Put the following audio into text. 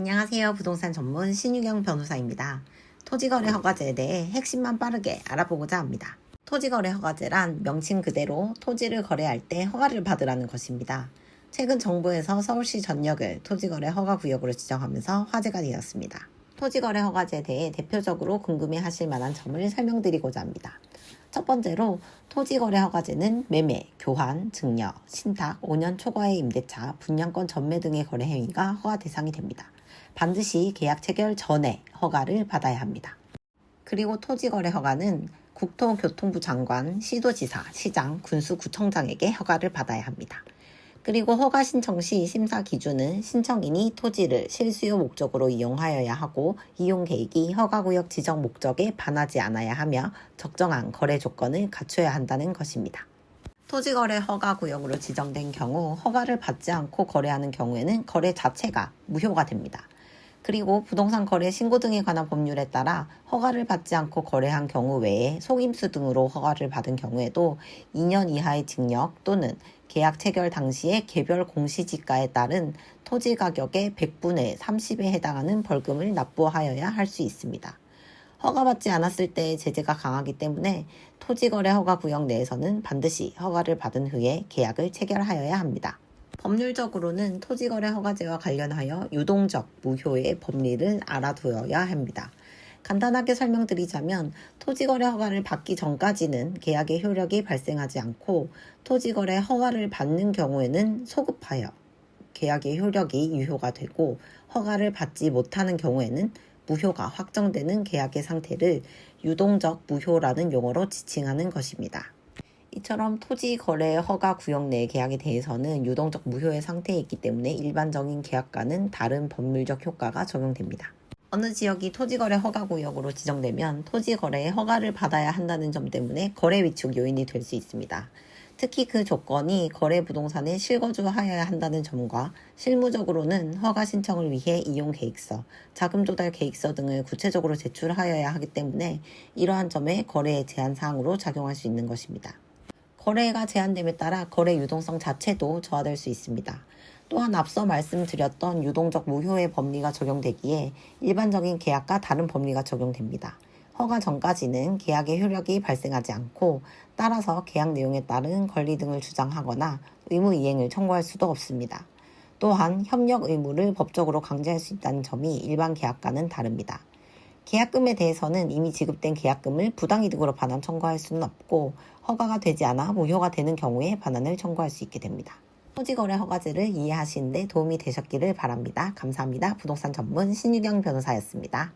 안녕하세요. 부동산 전문 신유경 변호사입니다. 토지거래 허가제에 대해 핵심만 빠르게 알아보고자 합니다. 토지거래 허가제란 명칭 그대로 토지를 거래할 때 허가를 받으라는 것입니다. 최근 정부에서 서울시 전역을 토지거래 허가구역으로 지정하면서 화제가 되었습니다. 토지거래 허가제에 대해 대표적으로 궁금해하실 만한 점을 설명드리고자 합니다. 첫 번째로 토지거래 허가제는 매매, 교환, 증여, 신탁, 5년 초과의 임대차, 분양권 전매 등의 거래 행위가 허가 대상이 됩니다. 반드시 계약 체결 전에 허가를 받아야 합니다. 그리고 토지거래 허가는 국토교통부 장관, 시도지사, 시장, 군수구청장에게 허가를 받아야 합니다. 그리고 허가 신청 시 심사 기준은 신청인이 토지를 실수요 목적으로 이용하여야 하고 이용 계획이 허가구역 지정 목적에 반하지 않아야 하며 적정한 거래 조건을 갖춰야 한다는 것입니다. 토지거래 허가구역으로 지정된 경우 허가를 받지 않고 거래하는 경우에는 거래 자체가 무효가 됩니다. 그리고 부동산 거래 신고 등에 관한 법률에 따라 허가를 받지 않고 거래한 경우 외에 속임수 등으로 허가를 받은 경우에도 2년 이하의 징역 또는 계약 체결 당시의 개별 공시지가에 따른 토지 가격의 100분의 30에 해당하는 벌금을 납부하여야 할 수 있습니다. 허가받지 않았을 때의 제재가 강하기 때문에 토지거래 허가구역 내에서는 반드시 허가를 받은 후에 계약을 체결하여야 합니다. 법률적으로는 토지거래 허가제와 관련하여 유동적 무효의 법리를 알아두어야 합니다. 간단하게 설명드리자면 토지거래 허가를 받기 전까지는 계약의 효력이 발생하지 않고 토지거래 허가를 받는 경우에는 소급하여 계약의 효력이 유효가 되고 허가를 받지 못하는 경우에는 무효가 확정되는 계약의 상태를 유동적 무효라는 용어로 지칭하는 것입니다. 이처럼 토지 거래 허가 구역 내 계약에 대해서는 유동적 무효의 상태에 있기 때문에 일반적인 계약과는 다른 법률적 효과가 적용됩니다. 어느 지역이 토지거래 허가구역으로 지정되면 토지거래에 허가를 받아야 한다는 점 때문에 거래 위축 요인이 될 수 있습니다. 특히 그 조건이 거래 부동산에 실거주하여야 한다는 점과 실무적으로는 허가 신청을 위해 이용계획서, 자금조달 계획서 등을 구체적으로 제출하여야 하기 때문에 이러한 점에 거래의 제한사항으로 작용할 수 있는 것입니다. 거래가 제한됨에 따라 거래 유동성 자체도 저하될 수 있습니다. 또한 앞서 말씀드렸던 유동적 무효의 법리가 적용되기에 일반적인 계약과 다른 법리가 적용됩니다. 허가 전까지는 계약의 효력이 발생하지 않고 따라서 계약 내용에 따른 권리 등을 주장하거나 의무 이행을 청구할 수도 없습니다. 또한 협력 의무를 법적으로 강제할 수 있다는 점이 일반 계약과는 다릅니다. 계약금에 대해서는 이미 지급된 계약금을 부당이득으로 반환 청구할 수는 없고 허가가 되지 않아 무효가 되는 경우에 반환을 청구할 수 있게 됩니다. 토지거래 허가제를 이해하시는 데 도움이 되셨기를 바랍니다. 감사합니다. 부동산 전문 신유경 변호사였습니다.